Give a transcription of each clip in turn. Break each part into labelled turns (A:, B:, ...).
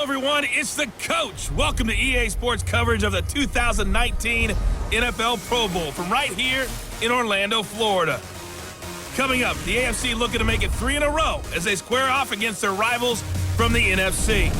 A: Everyone, it's the coach. Welcome to EA Sports coverage of the 2019 NFL Pro Bowl from right here in Orlando, Florida. Coming up, the AFC looking to make it 3 in a row as they square off against their rivals from the NFC.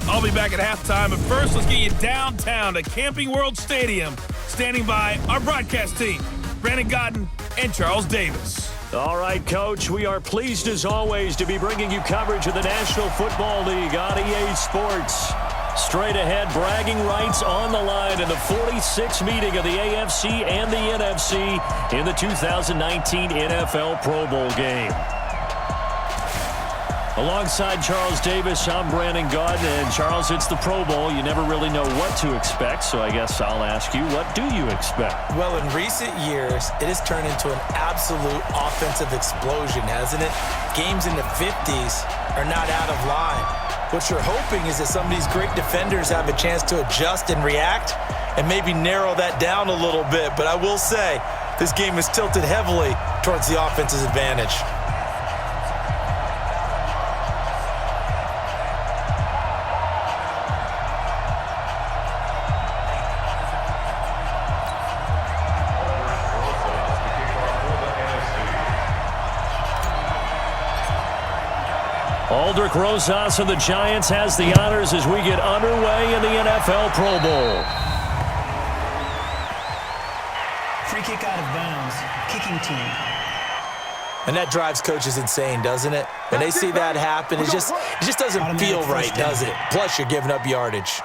A: I'll be back at halftime, but first, let's get you downtown to Camping World Stadium. Standing by our broadcast team, Brandon Godden and Charles Davis.
B: All right, Coach, we are pleased as always to be bringing you coverage of the National Football League on EA Sports. Straight ahead, bragging rights on the line in the 46th meeting of the AFC and the NFC in the 2019 NFL Pro Bowl game. Alongside Charles Davis, I'm Brandon Godden, and Charles, it's the Pro Bowl. You never really know what to expect, so I guess I'll ask you, what do you expect?
C: Well, in recent years, it has turned into an absolute offensive explosion, hasn't it? Games in the 50s are not out of line. What you're hoping is that some of these great defenders have a chance to adjust and react and maybe narrow that down a little bit. But I will say, this game is tilted heavily towards the offense's advantage.
B: Aldrich Rosas of the Giants has the honors as we get underway in the NFL Pro Bowl.
D: Free kick out of bounds, kicking team.
C: And that drives coaches insane, doesn't it? When they see that happen, it just doesn't feel right, does it? Plus, you're giving up yardage.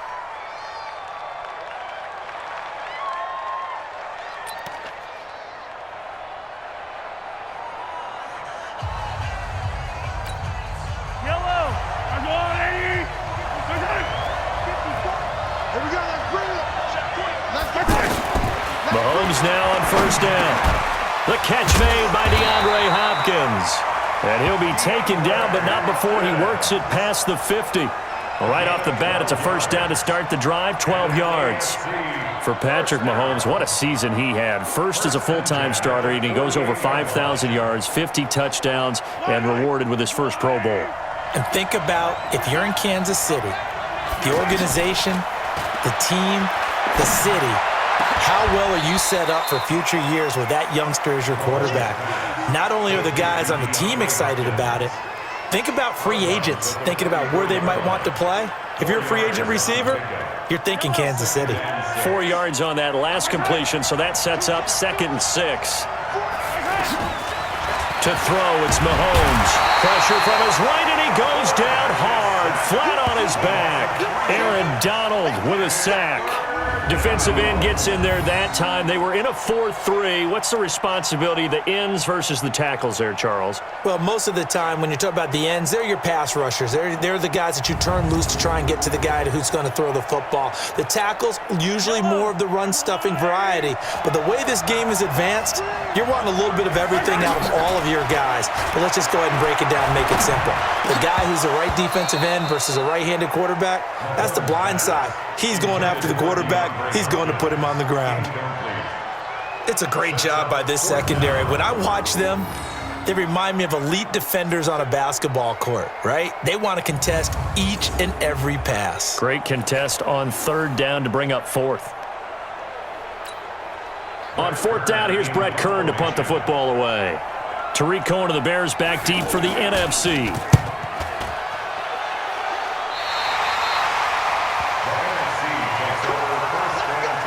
B: Mahomes now on first down. The catch made by DeAndre Hopkins. And he'll be taken down, but not before he works it past the 50. Right off the bat, it's a first down to start the drive, 12 yards. For Patrick Mahomes, what a season he had. First as a full-time starter, and he goes over 5,000 yards, 50 touchdowns, and rewarded with his first Pro Bowl.
C: And think about if you're in Kansas City, the organization, the team, the city, how well are you set up for future years with that youngster as your quarterback? Not only are the guys on the team excited about it, think about free agents thinking about where they might want to play. If you're a free agent receiver, you're thinking Kansas City.
B: 4 yards on that last completion, so that sets up 2nd and 6. To throw, it's Mahomes. Pressure from his right, and he goes down hard, flat on his back. Aaron Donald with a sack. Defensive end gets in there that time. They were in a 4-3. What's the responsibility of the ends versus the tackles there, Charles?
C: Well, most of the time when you talk about the ends, they're your pass rushers. They're the guys that you turn loose to try and get to the guy who's going to throw the football. The tackles, usually more of the run-stuffing variety. But the way this game is advanced, you're wanting a little bit of everything out of all of your guys. But let's just go ahead and break it down and make it simple. The guy who's the right defensive end versus a right-handed quarterback, that's the blind side. He's going after the quarterback. He's going to put him on the ground. It's a great job by this secondary. When I watch them, they remind me of elite defenders on a basketball court, right? They want to contest each and every pass.
B: Great contest on 3rd down to bring up 4th. On 4th down, here's Brett Kern to punt the football away. Tariq Cohen of the Bears back deep for the NFC.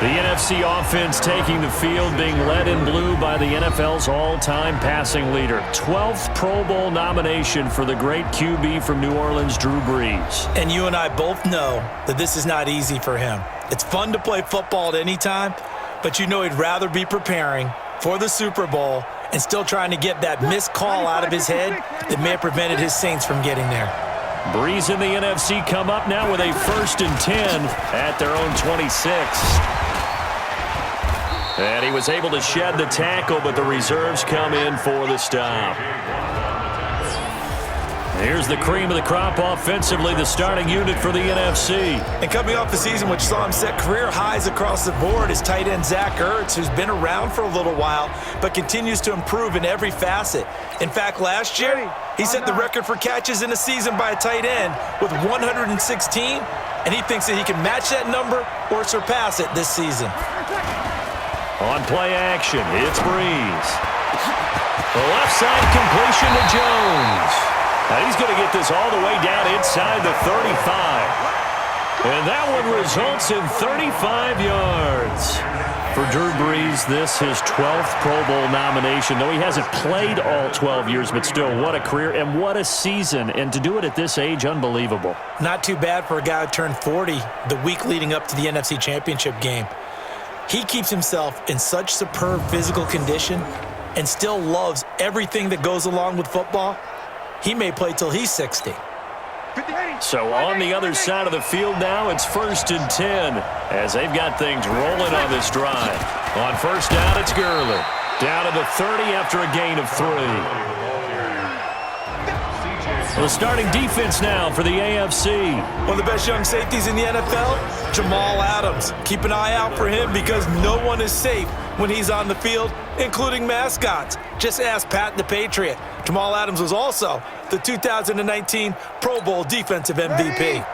B: The NFC offense taking the field, being led in blue by the NFL's all-time passing leader. 12th Pro Bowl nomination for the great QB from New Orleans, Drew Brees.
C: And you and I both know that this is not easy for him. It's fun to play football at any time, but you know he'd rather be preparing for the Super Bowl and still trying to get that missed call out of his head that may have prevented his Saints from getting there.
B: Brees and the NFC come up now with a 1st and 10 at their own 26. And he was able to shed the tackle, but the reserves come in for the stop. Here's the cream of the crop offensively, the starting unit for the NFC.
C: And coming off the season, which saw him set career highs across the board, is tight end Zach Ertz, who's been around for a little while, but continues to improve in every facet. In fact, last year, he set the record for catches in a season by a tight end with 116, and he thinks that he can match that number or surpass it this season.
B: On play action, it's Breeze. The left side completion to Jones. Now he's going to get this all the way down inside the 35. And that one results in 35 yards. For Drew Brees, this his 12th Pro Bowl nomination. Though he hasn't played all 12 years, but still, what a career and what a season. And to do it at this age, unbelievable.
C: Not too bad for a guy who turned 40 the week leading up to the NFC Championship game. He keeps himself in such superb physical condition and still loves everything that goes along with football. He may play till he's 60.
B: So on the other side of the field now, it's 1st and 10 as they've got things rolling on this drive. On first down, it's Gurley. Down to the 30 after a gain of 3. The starting defense now for the AFC.
C: One of the best young safeties in the NFL, Jamal Adams. Keep an eye out for him because no one is safe when he's on the field, including mascots. Just ask Pat the Patriot. Jamal Adams was also the 2019 Pro Bowl Defensive MVP.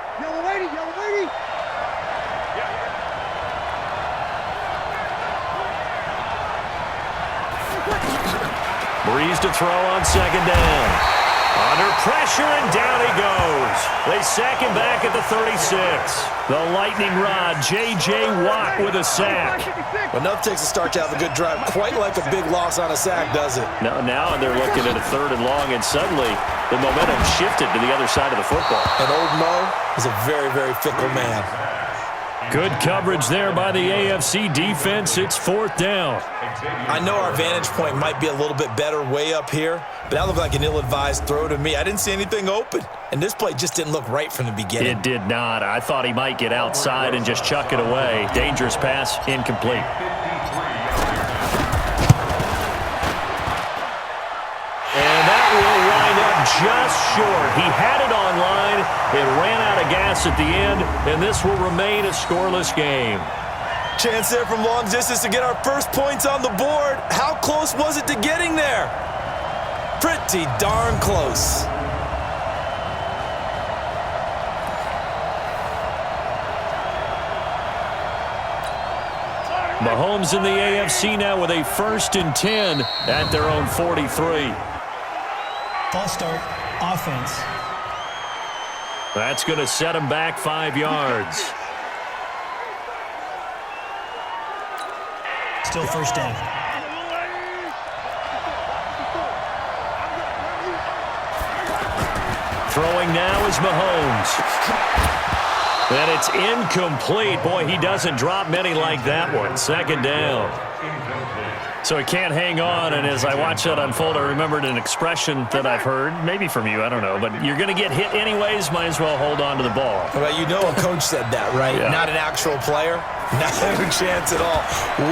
B: Breeze to throw on second down. Under pressure, and down he goes. They sack him back at the 36. The lightning rod, J.J. Watt with a sack.
C: But enough takes a start to have a good drive. Quite like a big loss on a sack, does it?
B: Now they're looking at a 3rd and long, and suddenly the momentum shifted to the other side of the football.
C: And old Mo is a very, very fickle man.
B: Good coverage there by the AFC defense. It's 4th down.
C: I know our vantage point might be a little bit better way up here, but that looked like an ill-advised throw to me. I didn't see anything open, and this play just didn't look right from the beginning.
B: It did not. I thought he might get outside and just chuck it away. Dangerous pass, incomplete. And that will wind up just short. He had it on line. It ran out of gas at the end, and this will remain a scoreless game.
C: Chance there from long distance to get our first points on the board. How close was it to getting there? Pretty darn close.
B: Mahomes in the AFC now with a 1st and 10 at their own 43.
D: False start, offense.
B: That's going to set him back 5 yards.
D: Still first down.
B: Throwing now is Mahomes. And it's incomplete. Boy, he doesn't drop many like that one. 2nd down. So he can't hang on, and as I watch that unfold, I remembered an expression that I've heard, maybe from you, I don't know, but you're going to get hit anyways, might as well hold on to the ball.
C: Well, you know a coach said that, right?
B: Yeah.
C: Not an actual player. Not a chance at all.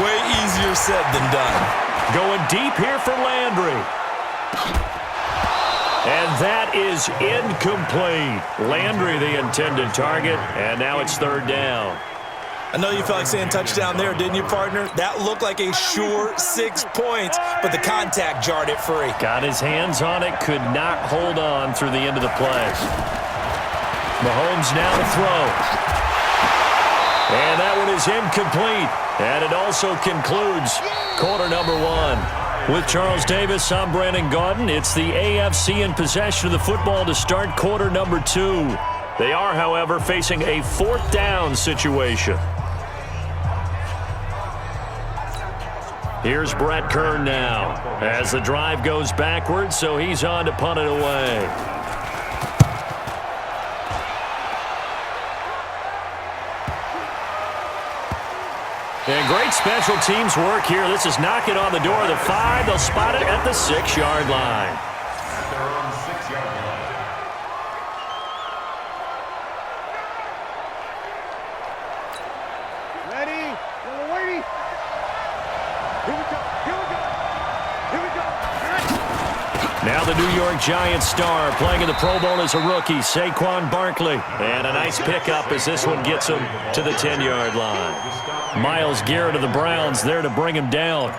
C: Way easier said than done.
B: Going deep here for Landry. And that is incomplete. Landry, the intended target, and now it's 3rd down.
C: I know you felt like saying touchdown there, didn't you, partner? That looked like a sure 6 points, but the contact jarred it free.
B: Got his hands on it, could not hold on through the end of the play. Mahomes now to throw. And that one is incomplete. And it also concludes quarter number 1. With Charles Davis, I'm Brandon Gaudin. It's the AFC in possession of the football to start quarter number 2. They are, however, facing a 4th down situation. Here's Brett Kern now as the drive goes backwards, so he's on to punt it away. And great special teams work here. This is knocking on the door of the 5. They'll spot it at the 6-yard line. Now now the New York Giants star playing in the Pro Bowl as a rookie, Saquon Barkley. And a nice pickup as this one gets him to the 10-yard line. Myles Garrett of the Browns there to bring him down.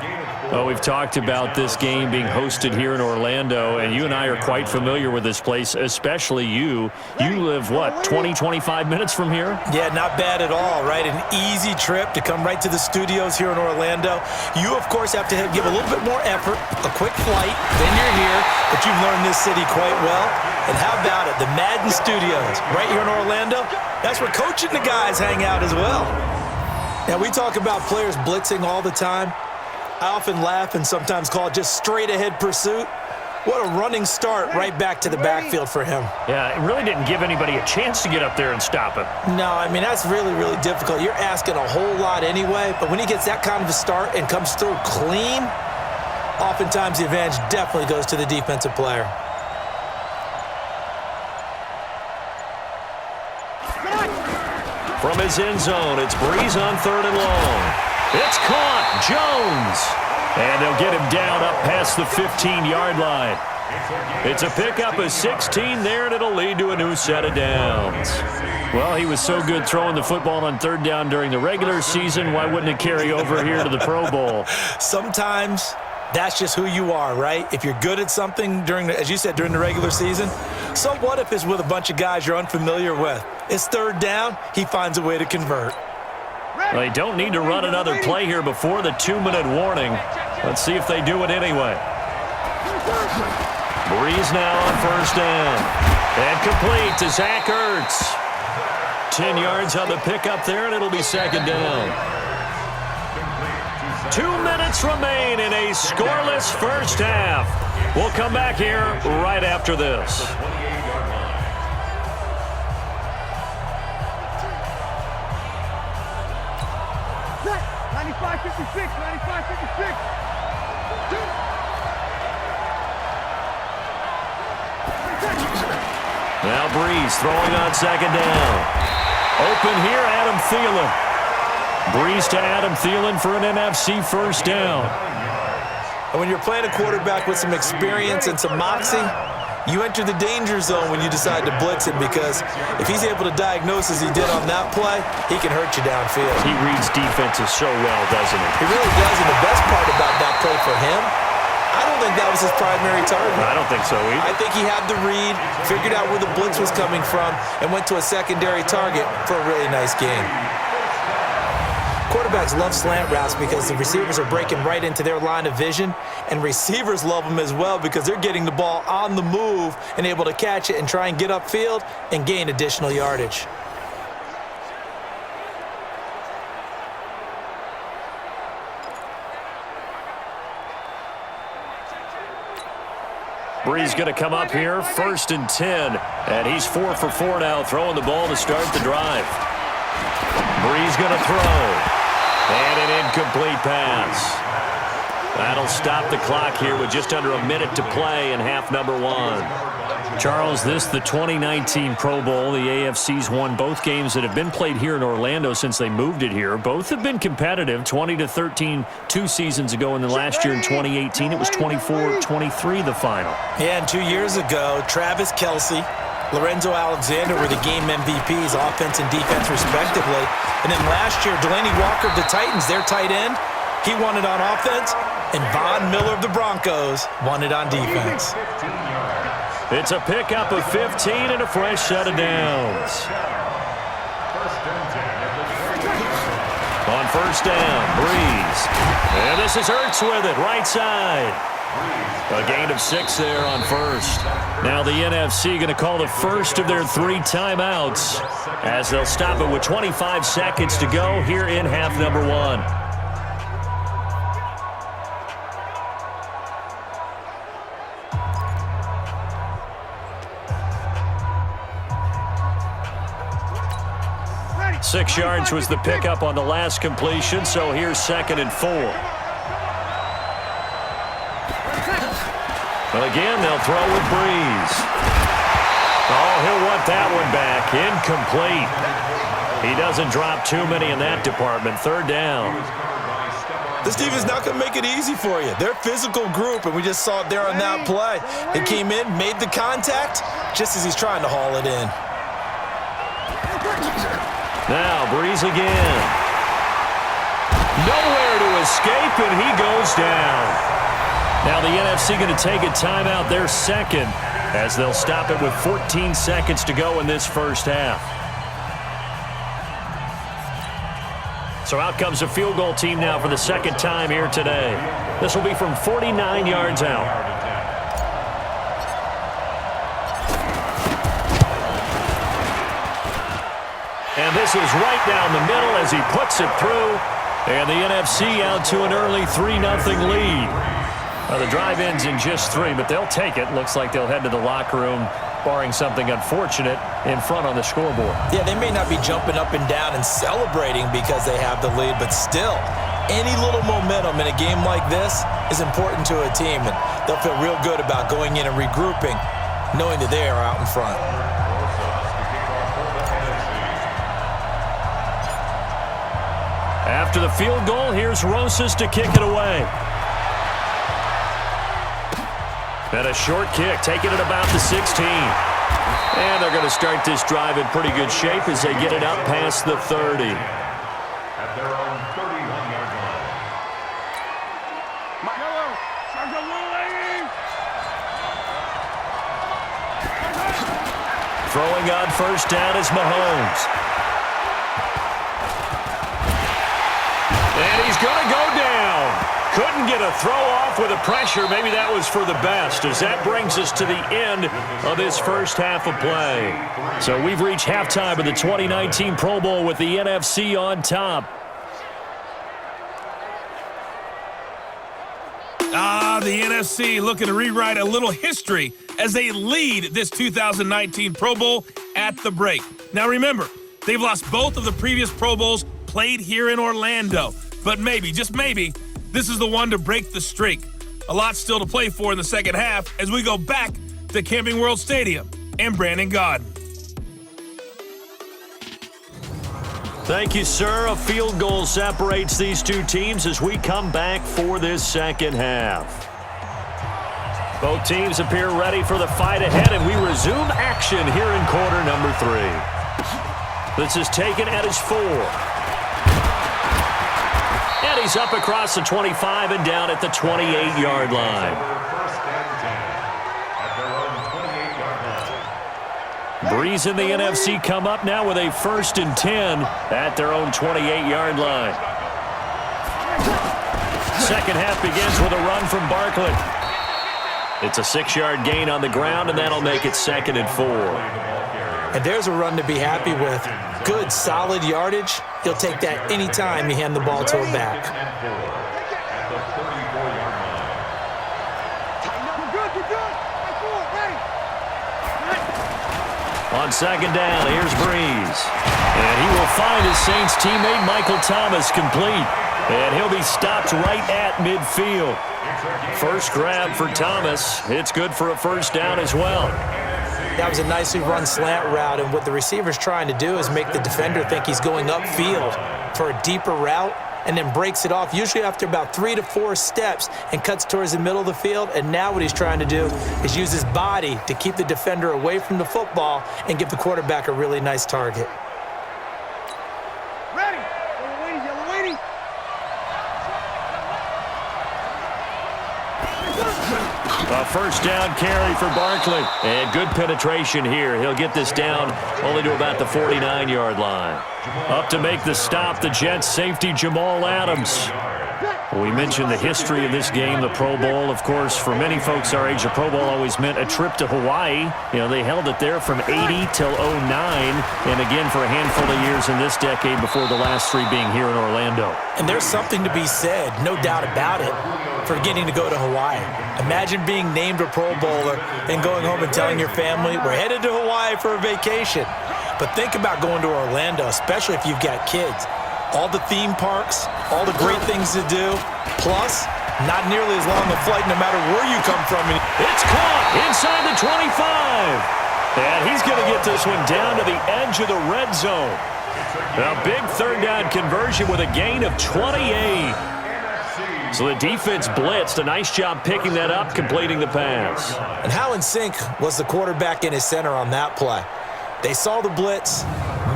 B: Well, we've talked about this game being hosted here in Orlando, and you and I are quite familiar with this place, especially you. You live, what, 20, 25 minutes from here?
C: Yeah, not bad at all, right? An easy trip to come right to the studios here in Orlando. You, of course, have to give a little bit more effort, a quick flight, then you're here, but you've learned this city quite well. And how about it, the Madden Studios right here in Orlando? That's where Coach and the guys hang out as well. Now, we talk about players blitzing all the time. I often laugh and sometimes call it just straight-ahead pursuit. What a running start right back to the backfield for him.
B: Yeah, it really didn't give anybody a chance to get up there and stop him.
C: No, I mean, that's really, really difficult. You're asking a whole lot anyway, but when he gets that kind of a start and comes through clean, oftentimes the advantage definitely goes to the defensive player.
B: From his end zone, it's Breeze on 3rd and long. It's caught. Jones. And they'll get him down up past the 15-yard line. It's a pickup of 16 there, and it'll lead to a new set of downs. Well, he was so good throwing the football on 3rd down during the regular season. Why wouldn't it carry over here to the Pro Bowl?
C: Sometimes that's just who you are, right? If you're good at something during, as you said, during the regular season, so what if it's with a bunch of guys you're unfamiliar with? It's 3rd down. He finds a way to convert.
B: They don't need to run another play here before the 2-minute warning. Let's see if they do it anyway. Breeze now on 1st down. And complete to Zach Ertz. 10 yards on the pickup there, and it'll be 2nd down. 2 minutes remain in a scoreless first half. We'll come back here right after this. Now Breeze throwing on 2nd down. Open here, Adam Thielen. Breeze to Adam Thielen for an NFC 1st down.
C: And when you're playing a quarterback with some experience and some moxie, you enter the danger zone when you decide to blitz him, because if he's able to diagnose as he did on that play, he can hurt you downfield.
B: He reads defenses so well, doesn't he?
C: He really does, and the best part about that play for him, I don't think that was his primary target.
B: I don't think so either.
C: I think he had the read, figured out where the blitz was coming from, and went to a secondary target for a really nice game. Quarterbacks love slant routes because the receivers are breaking right into their line of vision, and receivers love them as well because they're getting the ball on the move and able to catch it and try and get upfield and gain additional yardage.
B: Breeze going to come up here, 1st and 10, and he's 4 for 4 now, throwing the ball to start the drive. Breeze going to throw, and an incomplete pass. That'll stop the clock here with just under a minute to play in half number 1. Charles, this the 2019 Pro Bowl. The AFC's won both games that have been played here in Orlando since they moved it here. Both have been competitive, 20-13 2 seasons ago, and then last year in 2018 it was 24-23 the final.
C: Yeah, and 2 years ago, Travis Kelce, Lorenzo Alexander were the game MVPs, offense and defense respectively. And then last year, Delaney Walker of the Titans, their tight end, he won it on offense, and Von Miller of the Broncos won it on defense.
B: It's a pickup of 15 and a fresh set of downs. On 1st down, Breeze. And this is Ertz with it, right side. A gain of 6 there on 1st. Now the NFC going to call the first of their 3 timeouts as they'll stop it with 25 seconds to go here in half number 1. Six yards was the pickup on the last completion, so here's 2nd and 4. But again, they'll throw with Breeze. Oh, he'll want that one back. Incomplete. He doesn't drop too many in that department. 3rd down.
C: This defense is not going to make it easy for you. They're a physical group, and we just saw it there on that play. They came in, made the contact, just as he's trying to haul it in.
B: Now, Breeze again. Nowhere to escape, and he goes down. Now the NFC going to take a timeout, their second, as they'll stop it with 14 seconds to go in this first half. So out comes a field goal team now for the second time here today. This will be from 49 yards out. And this is right down the middle as he puts it through. And the NFC out to an early 3-0 lead. Well, the drive ends in just 3, but they'll take it. Looks like they'll head to the locker room, barring something unfortunate, in front on the scoreboard.
C: Yeah, they may not be jumping up and down and celebrating because they have the lead, but still, any little momentum in a game like this is important to a team, and they'll feel real good about going in and regrouping, knowing that they are out in front.
B: After the field goal, here's Rosas to kick it away. And a short kick, taking it about the 16. And they're going to start this drive in pretty good shape as they get it out past the 30.
E: At their own 31-yard line.
B: Throwing on first down is Mahomes. And he's going to go down. Couldn't get a throw off with the pressure. Maybe that was for the best, as that brings us to the end of this first half of play. So we've reached halftime of the 2019 Pro Bowl with the NFC on top.
A: The NFC looking to rewrite a little history as they lead this 2019 Pro Bowl at the break. Now remember, they've lost both of the previous Pro Bowls played here in Orlando. But maybe, just maybe, this is the one to break the streak. A lot still to play for in the second half as we go back to Camping World Stadium and Brandon Gaudin.
B: Thank you, sir. A field goal separates these two teams as we come back for this second half. Both teams appear ready for the fight ahead, and we resume action here in quarter number 3. This is taken at his 4. And he's up across the 25 and down at the 28-yard line. Breeze and the NFC come up now with a 1st and 10 at their own 28-yard line. Second half begins with a run from Barkley. It's a 6-yard gain on the ground, and that'll make it 2nd and 4.
C: And there's a run to be happy with. Good, solid yardage. He'll take that any time you hand the ball to a back.
B: On second down, here's Breeze. And he will find his Saints teammate Michael Thomas complete. And he'll be stopped right at midfield. First grab for Thomas. It's good for a first down as well.
C: That was a nicely run slant route, and what the receiver's trying to do is make the defender think he's going upfield for a deeper route and then breaks it off, usually after about 3 to 4 steps, and cuts towards the middle of the field. And now what he's trying to do is use his body to keep the defender away from the football and give the quarterback a really nice target.
E: Ready. Yellow waiting.
B: A first down carry for Barkley. And good penetration here. He'll get this down only to about the 49-yard line. Up to make the stop, the Jets safety Jamal Adams. We mentioned the history of this game, the Pro Bowl. Of course, for many folks our age, the Pro Bowl always meant a trip to Hawaii. You know, they held it there from 80 till 09, and again for a handful of years in this decade before the last 3 being here in Orlando.
C: And there's something to be said, no doubt about it, for getting to go to Hawaii. Imagine being named a Pro Bowler and going home and telling your family, we're headed to Hawaii for a vacation. But think about going to Orlando, especially if you've got kids. All the theme parks, all the great things to do, plus not nearly as long a flight no matter where you come from.
B: It's caught inside the 25. And he's going to get this one down to the edge of the red zone. A big third down conversion with a gain of 28. So the defense blitzed. A nice job picking that up, completing the pass.
C: And how in sync was the quarterback and his center on that play? They saw the blitz,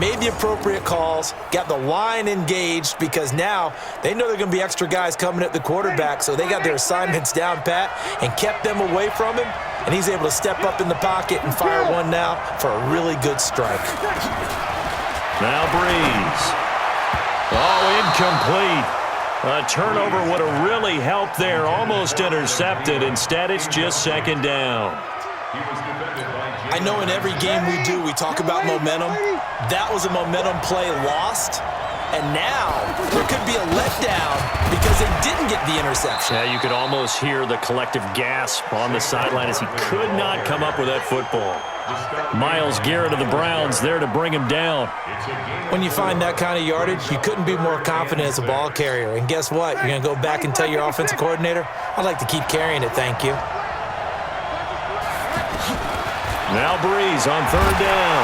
C: made the appropriate calls, got the line engaged because now they know there are going to be extra guys coming at the quarterback, so they got their assignments down pat and kept them away from him, and he's able to step up in the pocket and fire one now for a really good strike.
B: Now Breeze. Oh, incomplete. A turnover would have really helped there, almost intercepted. Instead, it's just second down.
C: I know in every game we do, we talk about momentum. That was a momentum play lost. And now there could be a letdown because they didn't get the interception.
B: Yeah, you could almost hear the collective gasp on the sideline as he could not come up with that football. Myles Garrett of the Browns there to bring him down.
C: When you find that kind of yardage, you couldn't be more confident as a ball carrier. And guess what? You're going to go back and tell your offensive coordinator, I'd like to keep carrying it, thank you.
B: Now Breeze on third down.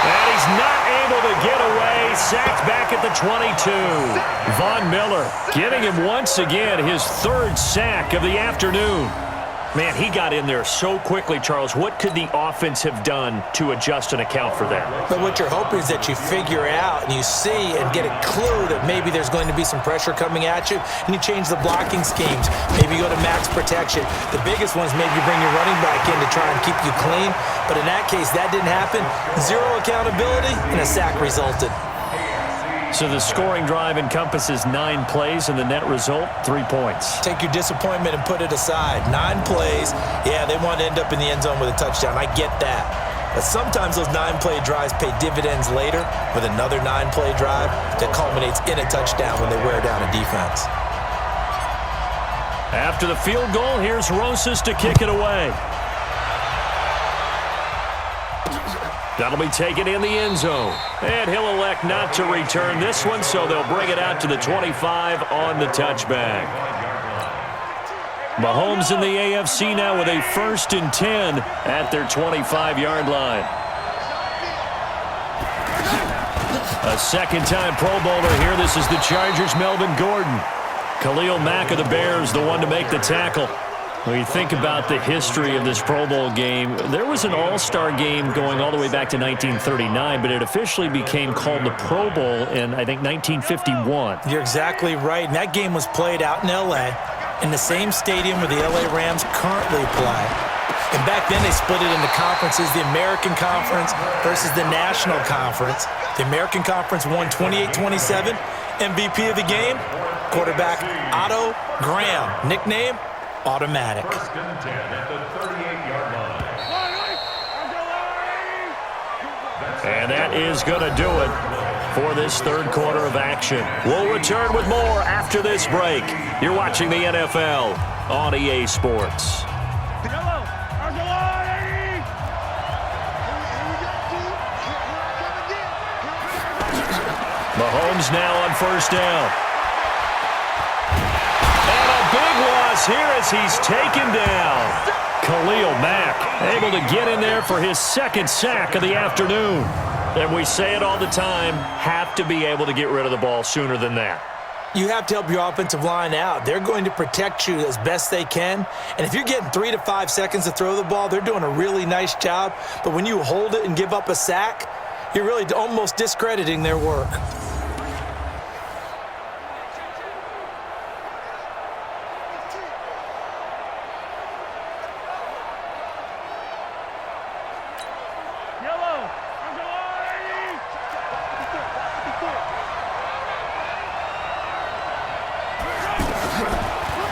B: And he's not able to get away. Sacked back at the 22. Von Miller giving him once again his third sack of the afternoon. Man, he got in there so quickly, Charles. What could the offense have done to adjust and account for that?
C: But what you're hoping is that you figure out and you see and get a clue that maybe there's going to be some pressure coming at you, and you change the blocking schemes. Maybe you go to max protection. The biggest one is maybe you bring your running back in to try and keep you clean. But in that case, that didn't happen. Zero accountability, and a sack resulted.
B: So the scoring drive encompasses 9 plays, and the net result, 3 points.
C: Take your disappointment and put it aside. 9 plays. Yeah, they want to end up in the end zone with a touchdown. I get that. But sometimes those 9-play drives pay dividends later with another 9-play drive that culminates in a touchdown when they wear down a defense.
B: After the field goal, here's Rosas to kick it away. That'll be taken in the end zone. And he'll elect not to return this one, so they'll bring it out to the 25 on the touchback. Mahomes in the AFC now with a 1st and 10 at their 25-yard line. A second-time Pro Bowler here. This is the Chargers' Melvin Gordon. Khalil Mack of the Bears, the one to make the tackle. When you think about the history of this Pro Bowl game, there was an all-star game going all the way back to 1939, but it officially became called the Pro Bowl in, I think, 1951.
C: You're exactly right. And that game was played out in L.A. in the same stadium where the L.A. Rams currently play. And back then they split it into conferences, the American Conference versus the National Conference. The American Conference won 28-27. MVP of the game, quarterback Otto Graham. Nickname? Automatic.
B: And that is going to do it for this third quarter of action. We'll return with more after this break. You're watching the NFL on EA Sports. Mahomes now on first down. Big loss here as he's taken down. Khalil Mack able to get in there for his 2nd sack of the afternoon. And we say it all the time, have to be able to get rid of the ball sooner than that.
C: You have to help your offensive line out. They're going to protect you as best they can. And if you're getting 3 to 5 seconds to throw the ball, they're doing a really nice job. But when you hold it and give up a sack, you're really almost discrediting their work.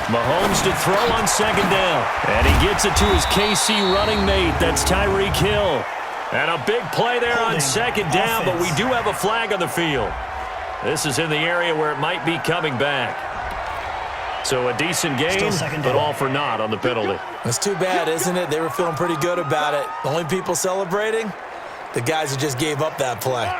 B: Mahomes to throw on second down. And he gets it to his KC running mate. That's Tyreek Hill. And a big play there on second down, but we do have a flag on the field. This is in the area where it might be coming back. So a decent game, but all for naught on the penalty.
C: It's too bad, isn't it? They were feeling pretty good about it. The only people celebrating, the guys who just gave up that play.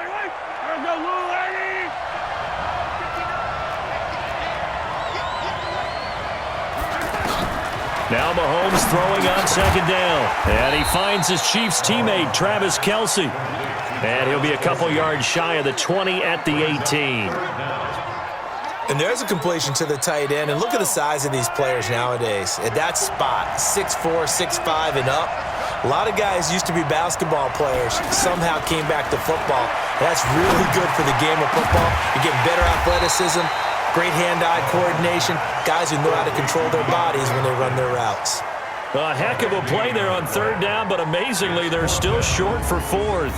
B: Now Mahomes throwing on second down. And he finds his Chiefs teammate, Travis Kelce. And he'll be a couple yards shy of the 20 at the 18.
C: And there's a completion to the tight end. And look at the size of these players nowadays. At that spot, 6'4", 6'5", and up. A lot of guys used to be basketball players, somehow came back to football. That's really good for the game of football. You're getting better athleticism, great hand-eye coordination, guys who know how to control their bodies when they run their routes.
B: A heck of a play there on third down, but amazingly, they're still short for fourth.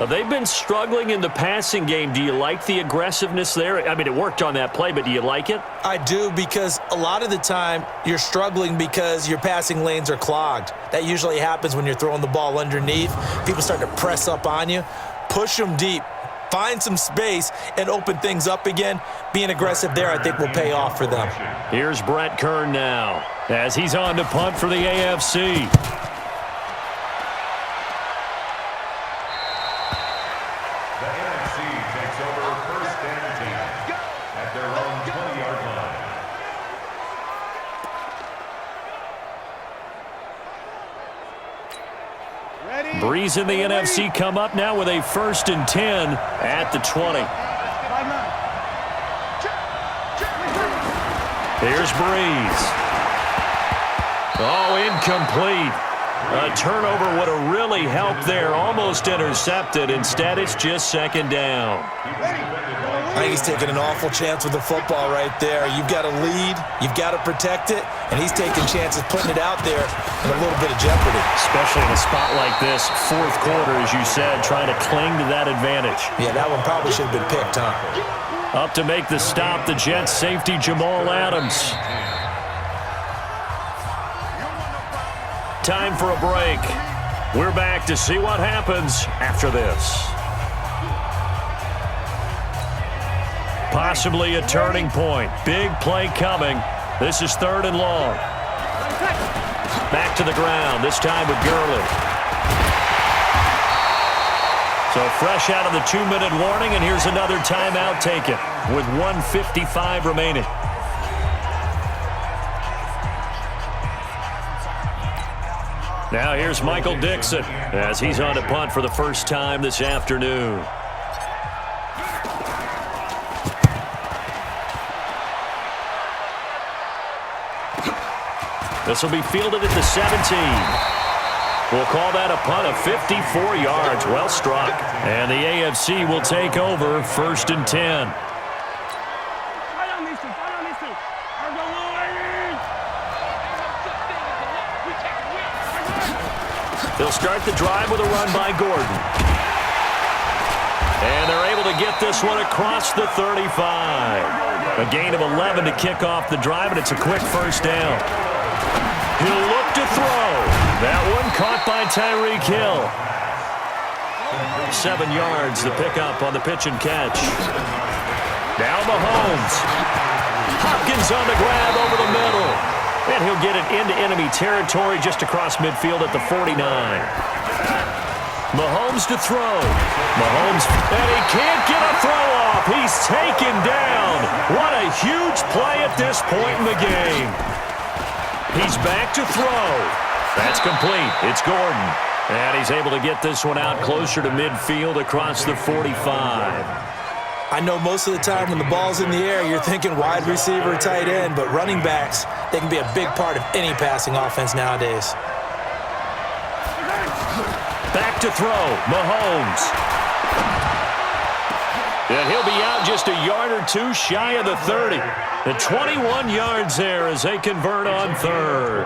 B: They've been struggling in the passing game. Do you like the aggressiveness there? I mean, it worked on that play, but do you like it?
C: I do, because a lot of the time you're struggling because your passing lanes are clogged. That usually happens when you're throwing the ball underneath. People start to press up on you. Push them deep. Find some space and open things up again. Being aggressive there, I think, will pay off for them.
B: Here's Brett Kern now as he's on to punt for the AFC. Breeze in the NFC come up now with a 1st and 10 at the 20. Here's Breeze. Oh, incomplete. A turnover would have really helped there. Almost intercepted. Instead, it's just 2nd down.
C: I think he's taking an awful chance with the football right there. You've got to lead. You've got to protect it. And he's taking chances, putting it out there in a little bit of jeopardy.
B: Especially in a spot like this, 4th quarter, as you said, trying to cling to that advantage.
C: Yeah, that one probably should have been picked, huh?
B: Up to make the stop, the Jets safety Jamal Adams. Time for a break. We're back to see what happens after this. Possibly a turning point. Big play coming. This is 3rd and long. Back to the ground, this time with Gurley. So fresh out of the 2-minute warning, and here's another timeout taken with 1:55 remaining. Now here's Michael Dixon as he's on to punt for the first time this afternoon. This will be fielded at the 17. We'll call that a punt of 54 yards. Well struck. And the AFC will take over 1st and 10. They'll start the drive with a run by Gordon. And they're able to get this one across the 35. A gain of 11 to kick off the drive, and it's a quick 1st down. He'll look to throw. That one caught by Tyreek Hill. 7 yards, the pickup on the pitch and catch. Now Mahomes. Hopkins on the grab over the middle. And he'll get it into enemy territory just across midfield at the 49. Mahomes to throw. Mahomes, and he can't get a throw off. He's taken down. What a huge play at this point in the game. He's back to throw. That's complete. It's Gordon. And he's able to get this one out closer to midfield across the 45.
C: I know most of the time when the ball's in the air, you're thinking wide receiver, tight end, but running backs, they can be a big part of any passing offense nowadays.
B: Back to throw. Mahomes. And he'll be out just a yard or two shy of the 30. The 21 yards there as they convert on 3rd.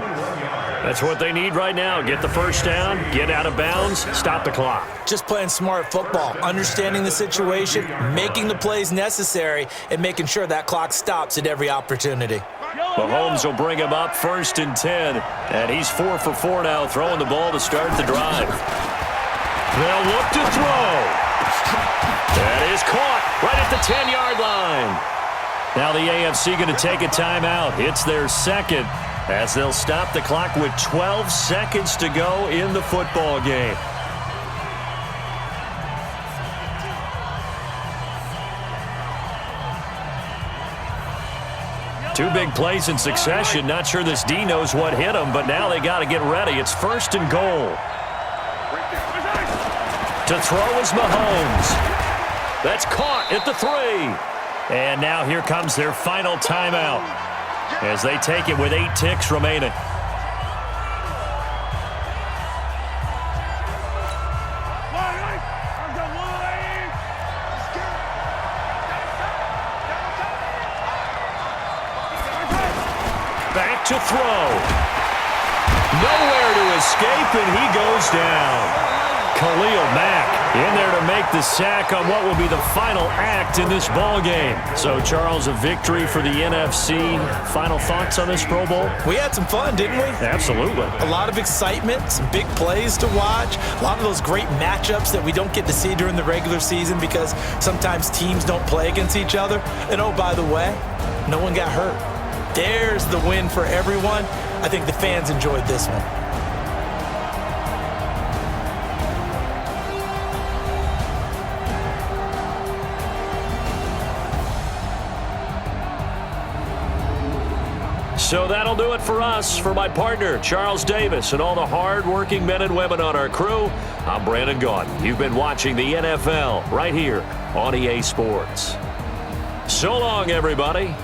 B: That's what they need right now. Get the 1st down, get out of bounds, stop the clock.
C: Just playing smart football, understanding the situation, making the plays necessary, and making sure that clock stops at every opportunity.
B: Mahomes will bring him up 1st and 10. And he's 4 for 4 now, throwing the ball to start the drive. They'll look to throw. That is caught right at the 10-yard line. Now the AFC going to take a timeout. It's their 2nd as they'll stop the clock with 12 seconds to go in the football game. Two big plays in succession. Not sure this D knows what hit him, but now they got to get ready. It's 1st and goal. To throw is Mahomes. That's caught at the 3. And now here comes their final timeout as they take it with 8 ticks remaining. Back to throw. Nowhere to escape, and he goes down. Khalil Mack in there to make the sack on what will be the final act in this ball game. So, Charles, a victory for the NFC. Final thoughts on this Pro Bowl?
C: We had some fun, didn't we?
B: Absolutely.
C: A lot of excitement, some big plays to watch, a lot of those great matchups that we don't get to see during the regular season because sometimes teams don't play against each other. And, oh, by the way, no one got hurt. There's the win for everyone. I think the fans enjoyed this one.
B: So that'll do it for us. For my partner, Charles Davis, and all the hard-working men and women on our crew, I'm Brandon Gaudin. You've been watching the NFL right here on EA Sports. So long, everybody.